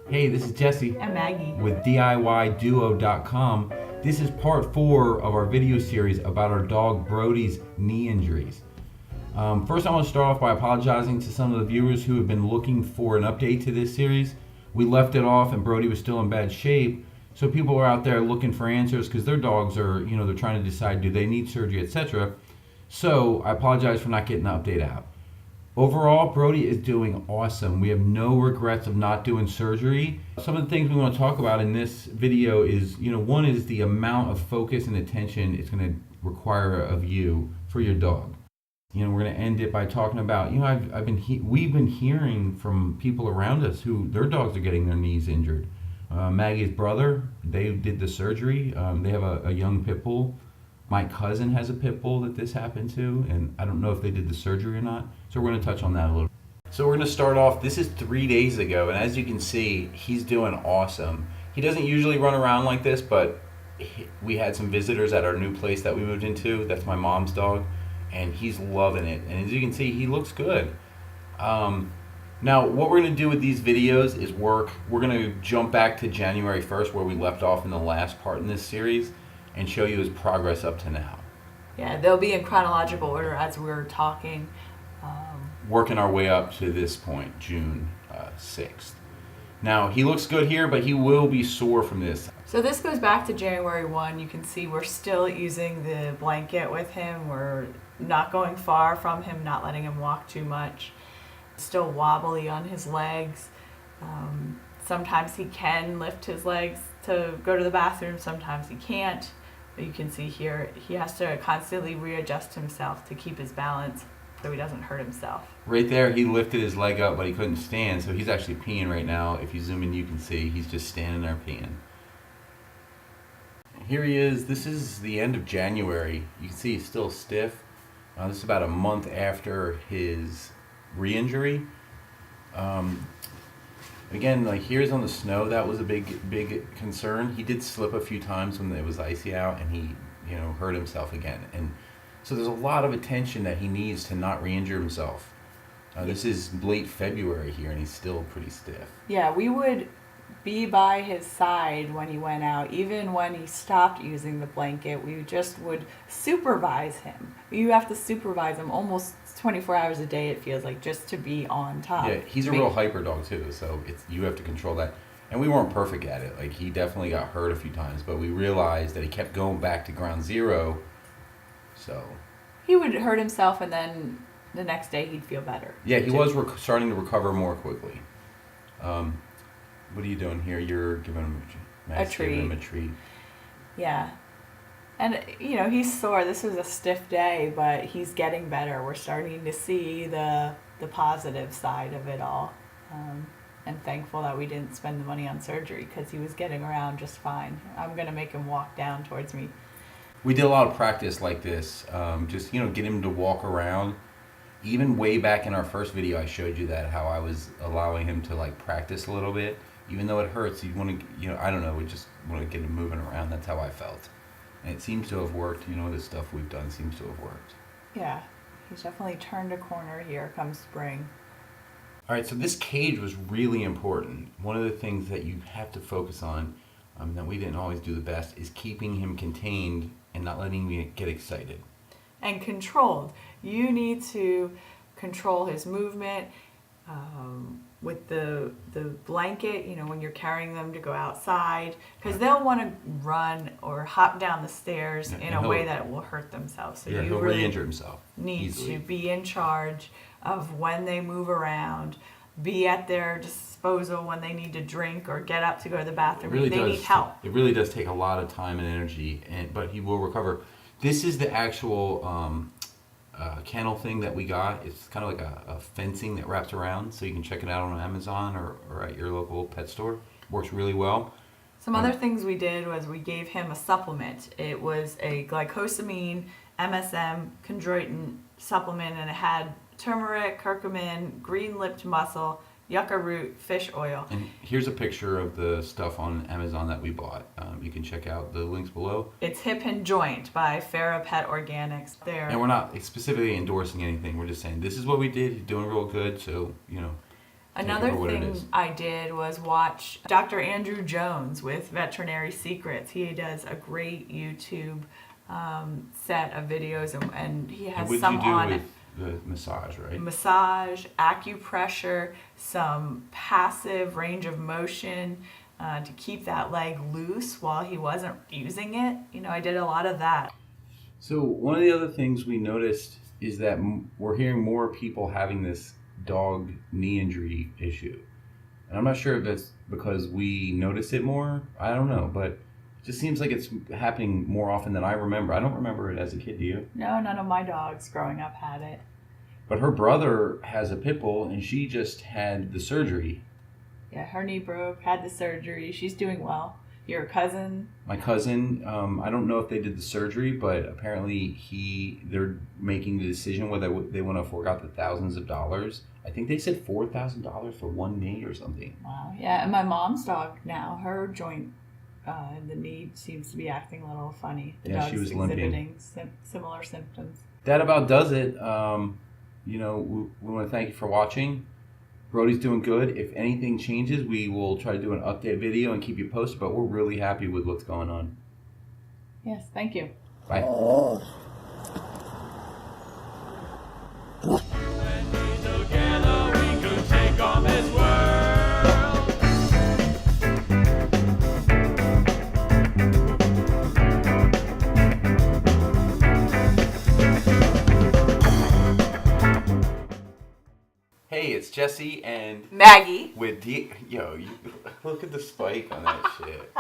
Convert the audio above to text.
Hey, this is Jesse And Maggie. with DIYduo.com. This is part 4 of our video series about our dog Brody's knee injuries. First, I want to start off by apologizing to some of the viewers who have been looking for an update to this series. We left it off and Brody was still in bad shape, so people are out there looking for answers because their dogs are, they're trying to decide do they need surgery, etc. So I apologize for not getting the update out. Overall, Brody is doing awesome. We have no regrets of not doing surgery. Some of the things we want to talk about in this video is, one is the amount of focus and attention it's going to require of you for your dog. We're going to end it by talking about, we've been hearing from people around us who their dogs are getting their knees injured. Maggie's brother, they did the surgery. They have a young pit bull. My cousin has a pit bull that this happened to, and I don't know if they did the surgery or not. So we're going to touch on that a little. So we're going to start off, this is 3 days ago, and as you can see, he's doing awesome. He doesn't usually run around like this, but we had some visitors at our new place that we moved into. That's my mom's dog, and he's loving it. And as you can see, he looks good. Now, what we're going to do with these videos is we're going to jump back to January 1st, where we left off in the last part in this series, and show you his progress up to now. Yeah, they'll be in chronological order as we're talking. Working our way up to this point, June 6th. Now, he looks good here, but he will be sore from this. So this goes back to January 1. You can see we're still using the blanket with him. We're not going far from him, not letting him walk too much. Still wobbly on his legs. Sometimes he can lift his legs to go to the bathroom, sometimes he can't. But you can see here, he has to constantly readjust himself to keep his balance so he doesn't hurt himself. Right there, he lifted his leg up, but he couldn't stand, so he's actually peeing right now. If you zoom in, you can see he's just standing there peeing. Here he is. This is the end of January. You can see he's still stiff. This is about a month after his re-injury. Again, like here's on the snow, that was a big concern. He did slip a few times when it was icy out, and he, hurt himself again. And so there's a lot of attention that he needs to not re-injure himself. This is late February here, and he's still pretty stiff. Yeah, we would be by his side when he went out. Even when he stopped using the blanket, we just would supervise him. You have to supervise him almost 24 hours a day, it feels like, just to be on top. Yeah, he's a real hyper dog too, so you have to control that. And we weren't perfect at it. Like, he definitely got hurt a few times, but we realized that he kept going back to ground zero. So he would hurt himself, and then the next day he'd feel better. Yeah, he was starting to recover more quickly. What are you doing here? You're giving him a treat. Giving him a treat. Yeah. And, he's sore. This was a stiff day, but he's getting better. We're starting to see the positive side of it all. And thankful that we didn't spend the money on surgery because he was getting around just fine. I'm going to make him walk down towards me. We did a lot of practice like this. Just, get him to walk around. Even way back in our first video, I showed you that, how I was allowing him to, practice a little bit. Even though it hurts, you want to, I don't know, we just want to get him moving around. That's how I felt. And it seems to have worked. The stuff we've done seems to have worked. Yeah, he's definitely turned a corner here come spring. All right, so this cage was really important. One of the things that you have to focus on, that we didn't always do the best, is keeping him contained and not letting him get excited. And controlled. You need to control his movement. With the blanket, when you're carrying them to go outside, because they'll want to run or hop down the stairs in a way that will hurt themselves. So he'll really injure himself. Need to be in charge of when they move around, be at their disposal when they need to drink or get up to go to the bathroom. They need help. It really does take a lot of time and energy, but he will recover. This is the actual kennel thing that we got. It's kind of like a fencing that wraps around, so you can check it out on Amazon or at your local pet store. Works really well. Some other things we did was we gave him a supplement. It was a glycosamine MSM chondroitin supplement, and it had turmeric, curcumin, green-lipped mussel, yucca root, fish oil. And here's a picture of the stuff on Amazon that we bought. You can check out the links below. It's Hip and Joint by Fera Pet Organics. There. And we're not specifically endorsing anything. We're just saying this is what we did. He's doing real good. So, Another for what it thing is. I did was watch Dr. Andrew Jones with Veterinary Secrets. He does a great YouTube set of videos, and he has And what did some you do on with the massage, right? massage, acupressure, some passive range of motion to keep that leg loose while he wasn't using it. You know, I did a lot of that. So one of the other things we noticed is that we're hearing more people having this dog knee injury issue. And I'm not sure if that's because we notice it more. I don't know, but it just seems like it's happening more often than I remember. I don't remember it as a kid, do you? No, none of my dogs growing up had it. But her brother has a pit bull, and she just had the surgery. Yeah, her knee broke, had the surgery. She's doing well. Your cousin? My cousin, I don't know if they did the surgery, but apparently they're making the decision whether they want to fork out the thousands of dollars. I think they said $4,000 for one knee or something. Wow. Yeah, and my mom's dog now, her joint in the knee seems to be acting a little funny. The Yeah, dog's she was limping. exhibiting similar symptoms. That about does it. We want to thank you for watching. Brody's doing good. If anything changes, we will try to do an update video and keep you posted, but we're really happy with what's going on. Yes, thank you. Bye. Hey, it's Jesse and Maggie. with look at the spike on that shit.